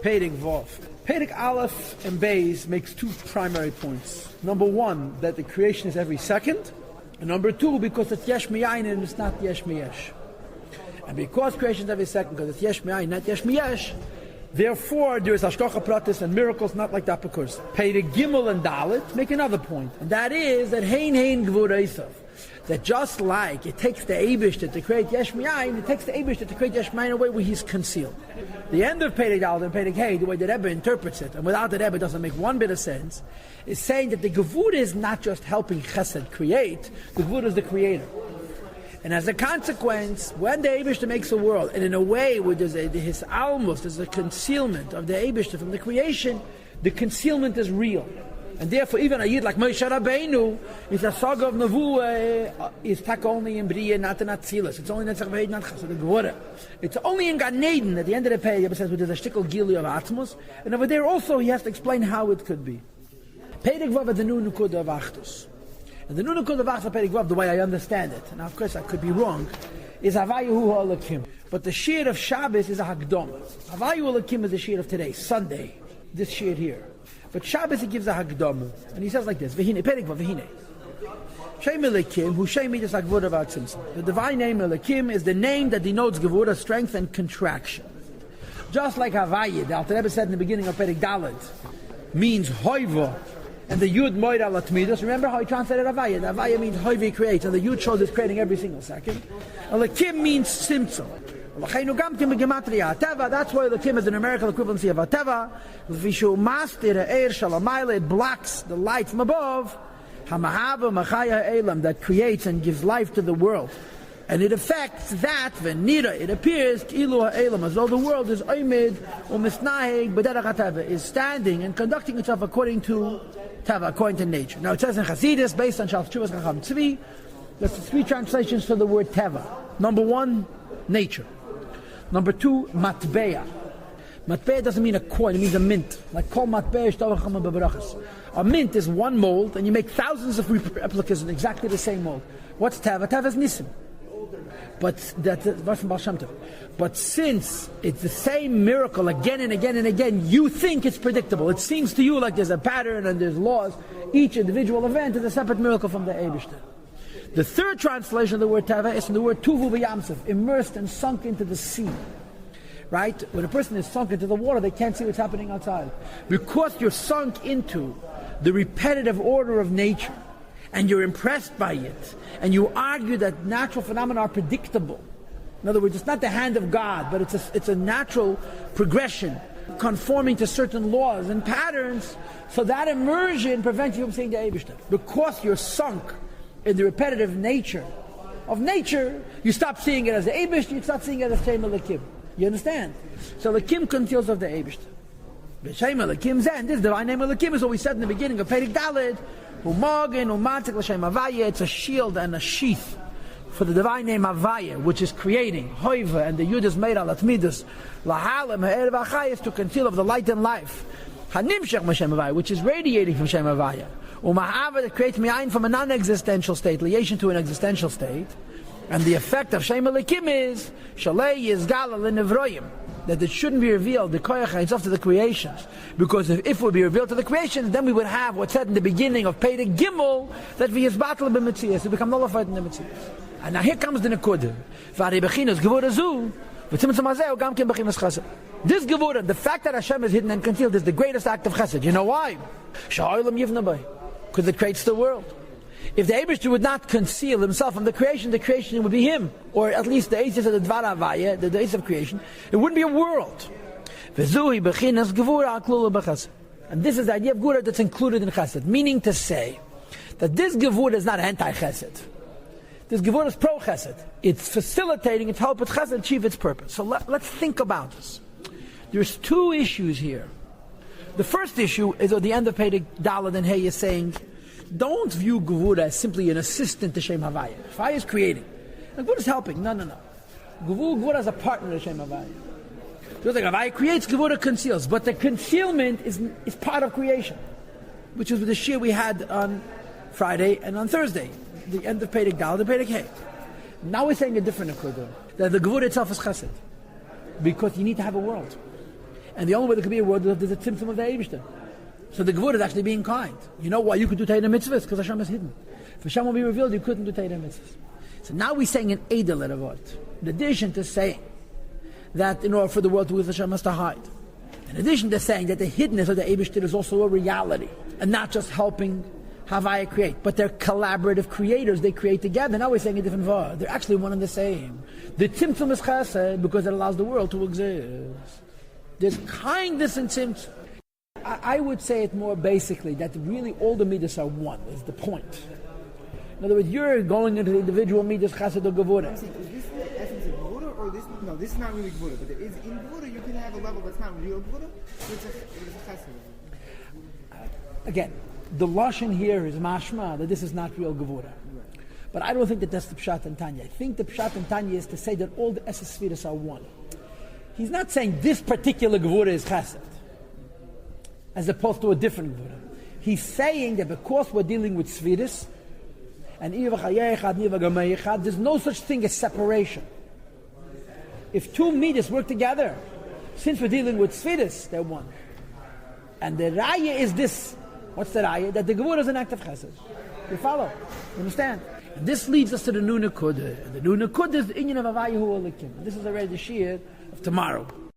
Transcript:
Perek Vav. Perek Aleph and Beis makes two primary points. Number one, that the creation is every second. And number two, because it's Yesh Miyayin and it's not Yesh Miyesh. And because creation is every second, because it's Yesh Miyayin, not Yesh Miyesh, therefore there is Hashgacha Pratis and miracles not like that because Perek Gimel and Dalet make another point. And that is that Hein Gvura Isav. That just like it takes the Eibishter to create Yesh Miyayin, it takes the Eibishter to create Yesh Miyayin in a way where he's concealed. The end of Perek Dalet and Perek Hey, the way the Rebbe interprets it, and without the Rebbe it doesn't make one bit of sense, is saying that the Gevura is not just helping Chesed create, the Gevura is the creator. And as a consequence, when the Eibishter makes a world, and in a way where there's his almos, there's a concealment of the Eibishter from the creation, the concealment is real. And therefore, even a Yid like Moshe Rabbeinu, is a saga of Nevuah, is tak only in Bria, not in Atzilus. It's only in Netzach V'Heid, not Chassid Gevura. It's only in Gan Eden, at the end of the page, it says, there's a shtickle gili of Atmos. And over there also, he has to explain how it could be. Perek Vav is the new Nukud of Achdus. And the new Nukud of Achdus, Perek Vav, the way I understand it, now of course I could be wrong, is Havayu Ha'alakim. But the Shir of Shabbos is a Hagdom. Havayu Ha'alakim is the Shir of today, Sunday, this Shir here. But Shabbos he gives a Hagdom, and he says like this: V'hine Perek Vav V'hine Shem Elikim Hu Shem Midas HaGvura V'Atzimtzum. The divine name Elikim is the name that denotes Gevura, strength and contraction. Just like Havayid, the Alter Rebbe said in the beginning of Perek Dalet, means Hoiva, and the Yud Moira Latmidas. Remember how he translated Havayid? Havayid means Hoiva creates, and the Yud shows it's creating every single second. Elikim means Simtzum. That's why the Kim is the numerical equivalency of Ateva. It blocks the light from above. That creates and gives life to the world. And it affects that, it appears as though the world is is standing and conducting itself according to Teva, according to nature. Now it says in Chassidus, based on Shalf Chuvas Chacham Tzvi, there's three translations for the word Teva. Number one, nature. Number two, matbeya. Matbeya doesn't mean a coin, it means a mint. Like kol matbeya shtovacham beberachas. A mint is one mold, and you make thousands of replicas in exactly the same mold. What's Teva? Teva is Nisim. But that's from Baal Shem Tov. But since it's the same miracle again and again and again, you think it's predictable. It seems to you like there's a pattern and there's laws. Each individual event is a separate miracle from the Eibishter. The third translation of the word Teva is from the word Tuvu B'Yamsef, immersed and sunk into the sea. Right? When a person is sunk into the water, they can't see what's happening outside. Because you're sunk into the repetitive order of nature, and you're impressed by it, and you argue that natural phenomena are predictable. In other words, it's not the hand of God, but it's a natural progression, conforming to certain laws and patterns, so that immersion prevents you from seeing the Eibishter. Because you're sunk in the repetitive nature of nature, you stop seeing it as the Eibishter, you start seeing it as Shem Elikim. You understand? So Elikim conceals of the Eibishter. Shem Elikim Zen, this divine name Elikim is what we said in the beginning of Perek Dalet. It's a shield and a sheath for the divine name Havaya, which is creating Hoiva, and the Yud is made al Atmidas Lahalim Ha'erev Achayis, to conceal of the light and life, Hanimshech Mashem Havaya, which is radiating from Shem Havaya. Umahava, that creates Mi'ayin from a non-existential state, liation to an existential state. And the effect of Shem Elikim is Shalei Yizgala L'Nevroyim, that it shouldn't be revealed, the Koyach HaInsof, to the creations. Because if it would be revealed to the creations, then we would have what's said in the beginning of Perek Gimel, that we is battle b'metzias, to become nullified in the metzias. And now here comes the Nekudah. V'arei bechinas Gevura zu, v'tzimtzum hazeh gam ken bechinas chesed. This Gevura, the fact that Hashem is hidden and concealed, is the greatest act of chesed. You know why? Sha'olam yivna bay. Because it creates the world. If the Eibishter would not conceal himself from the creation would be him, or at least the Eitzis of the Dvar Havaya, the Eitzis of creation. It wouldn't be a world. And this is the idea of Gevura that's included in Chesed, meaning to say that this Gevura is not anti-Chesed. This Gevura is pro-Chesed. It's facilitating, it's helping Chesed achieve its purpose. So let's think about this. There's two issues here. The first issue is at the end of Perek Dalet and Hey is saying, don't view Gevura as simply an assistant to Shem Havaya. Havaya is creating. And Gevura is helping. No. Gevura is a partner to Shem Havaya. Just like Havaya creates, Gevura conceals. But the concealment is part of creation, which is the shir we had on Friday and on Thursday, the end of Perek Dalet and Perek Hey. Now we're saying a different Nekudah, that the Gevura itself is chesed, because you need to have a world. And the only way there could be a world is there's a tzimtzum of the Eibishter. So the Gevurah is actually being kind. You know why you could do Torah mitzvahs? Because Hashem is hidden. If Hashem will be revealed, you couldn't do Torah mitzvahs. So now we're saying an Eidel Lerevot. In addition to saying that in order for the world to live, Hashem has to hide. In addition to saying that the hiddenness of the Eibishter is also a reality, and not just helping Havaya create, but they're collaborative creators, they create together. Now we're saying a different word. They're actually one and the same. The Tzimtzum is Chesed because it allows the world to exist. There's kindness in Tzimtzum. I would say it more basically that really all the midas are one, is the point. In other words, you're going into the individual midas Chesed or Gevurah. Is this the essence of Gevurah, or this? No, this is not really Gevurah, but there is, in Gevurah you can have a level that's not real Gevurah, it's a Chesed. Again, the lashon here is mashma that this is not real Gevurah. Right. But I don't think that that's the pshat and Tanya. I think the pshat and Tanya is to say that all the Esses Sfiras are one. He's not saying this particular Gevurah is Chesed, as opposed to a different Gevurah. He's saying that because we're dealing with Sfiras, and there's no such thing as separation. If two midas work together, since we're dealing with Sfiras, they're one. And the raya is this. What's the raya? That the Gevurah is an act of Chesed. You follow? You understand? And this leads us to the Nu Nekudah. The Nu Nekudah is the Inyan of Avayahu Alikim. This is already the Shir of tomorrow.